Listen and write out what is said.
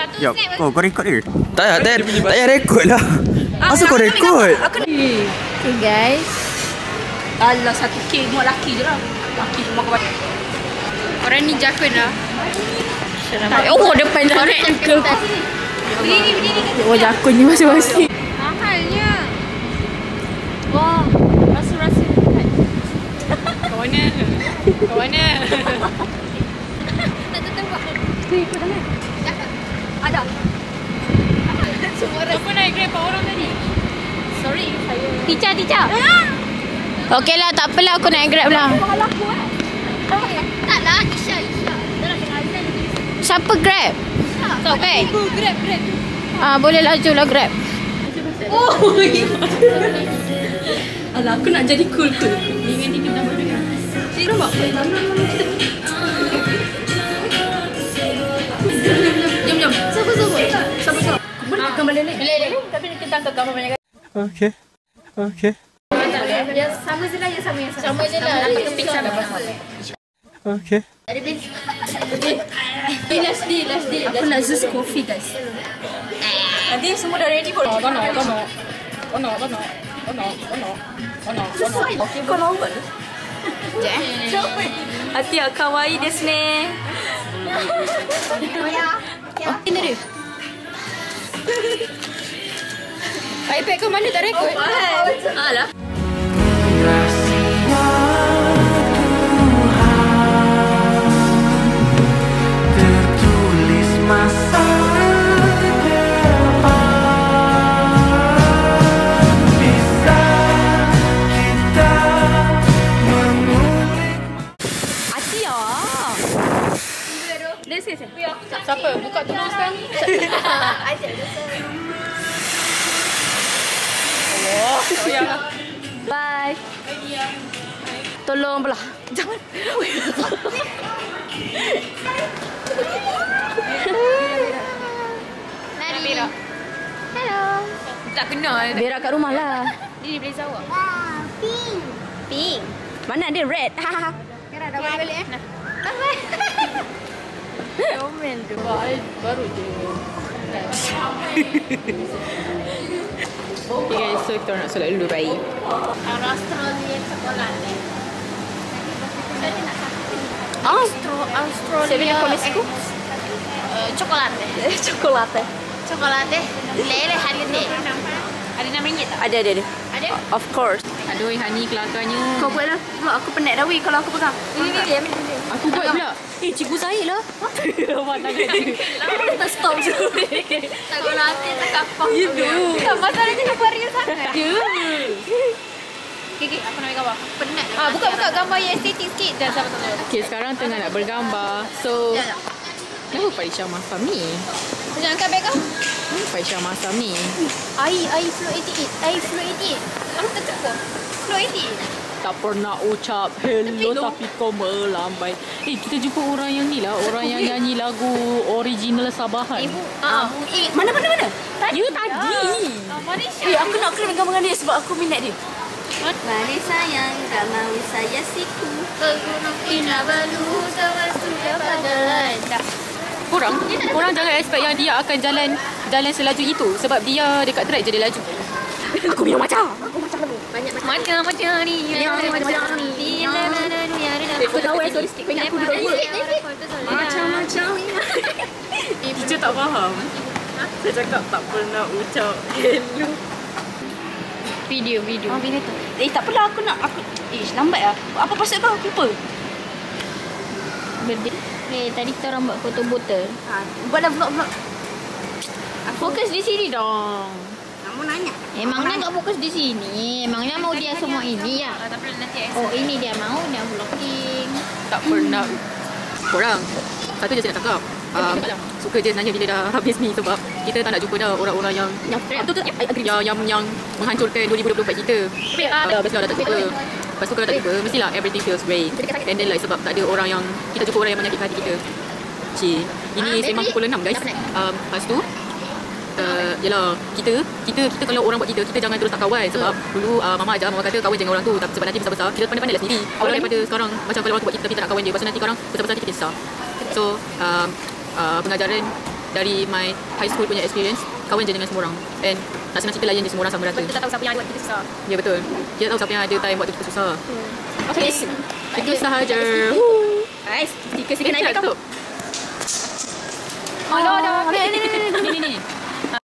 Sekejap, kau record dia? Tak payah record lah. Asal kau record? Okay guys. Alah, 1K muat laki je lah. Laki semua kau banyak. Orang ni jakun lah. Oh, depan jarak ke. Berdiri. Oh, jakun ni masing-masing. Mahalnya. Wah, rasa-rasa dekat. Kau mana? Kau mana? Nak tertembak. Tu ikut tangan. Ada. Semua orang. Siapa naik grab orang tadi? Sorry, saya. Tica. Okey lah, tak apalah aku naik grab lah. Taklah, Isha. Dah nak tengah azan. Siapa grab? Tak okey. Grab. Boleh laju lah grab. Oh, alah, aku nak jadi cool. Dengan dia kena berdua. Dia nampak apa? Jom. Siapa? Gambar lelek. Tapi kita tangkap gambar banyak. Okay. Ya, sama je lah. Sama je lah. Okay. Last day. Aku nak Zeus coffee, guys. Nanti semua dah ready pun. Kau nak. Okay, kau lambat. Hati ya, kawaii desu ne. Ini dia. iPad kau mana tak rekod? Alah. Tertulis masa depan, bisa kita mengulik. Atia. Let's. Siapa? Buka tuliskan. Oh ya. Bye. Tolong belah. Jangan. Berak. Hello. Tak kenal. Berak kat rumah lah. Dia boleh jawab. Pink. Mana ada red? Kira dah balik eh. Komen tu. Baru je. Okay guys, so kita nak solat dulu bayi. Australia coklat. Australia. Saya punya konisku. Coklat. Coklat. Lele harga ni. Ada RM6 tak? Ada. Ada? Of course. Aduh, Hani kelakarnya. Kau buat lah. Aku penat dah weh kalau aku pegang. Ini dia. Aku buat pula. Cikgu saya lah. Awak tak kena. Tak stop je. Takut latih tak kapang. Ya tu. Tak masalahnya nampak real sangat. Ya. Okay, aku nak ambil gambar. Penat. Buka gambar yang estetik sikit. Dah sabar. Okay, sekarang tengah nak bergambar. So, kenapa Faisha masam ni? Jangan angkat beg kau. Faisha masam ni. Air flow 88. Aku tak cukup. Flow 88. Tak pernah ucap hello tapi kau melambai. Kita jumpa orang yang ni lah. Orang yang nyanyi lagu original Sabahan. Mana? Tadi. Malaysia. Aku nak kena gambar dengan dia sebab aku minat dia. Mari sayang, tak mau saya siku. Ke Gunung Kinabalu, sama sudah padai. Korang jangan expect yang dia akan jalan selaju itu. Sebab dia dekat track je dia laju. Aku minum macam. Macam ni. Aku tahu sorry sikit. Pengen aku duduk. Macam. Teacher tak faham. Saya cakap tak pernah ucap hello. Video. Video tu. Tak apalah aku nak. Lambat lah. Apa pasal kau? Aku lupa. Tadi kita orang buat foto botol. Buatlah vlog. Fokus di sini dong. Kamu nanya. Emangnya tak fokus di sini. Emangnya mau dia semua ini ya? Oh, ini dia mau dia vlogging. Tak pernah. Korang satu je saya nak cakap. Suka je sebenarnya bila dah habis ni sebab kita tak nak jumpa dah orang-orang yang menghancurkan 2024 kita. Biasalah dah tak jumpa. Lepas tu kalau tak jumpa mestilah everything feels great. And then like sebab tak ada orang yang kita jumpa orang yang menyakitkan hati kita. Ini sembang pukul 6 guys. Lepas tu yelah kita kalau orang buat kita jangan terus tak kawan sebab dulu mama kata kawan jangan orang tu sebab nanti besar-besar kita pandai-pandai lah sendiri. Kalau daripada sekarang macam kalau orang tu buat kita nak kawan dia pasal nanti korang besar-besar kita kisah. So pengajaran dari my high school punya experience, kawan je dengan semua orang. And nak senang cerita layan je semua orang sama rata. Kita tak tahu siapa yang ada waktu kita susah. Ya betul. Kita tahu siapa yang ada time waktu kita susah. Okay. Itu sahaja. Guys, Sikit-sikit naik kau. tu. Alah, dah. Ni.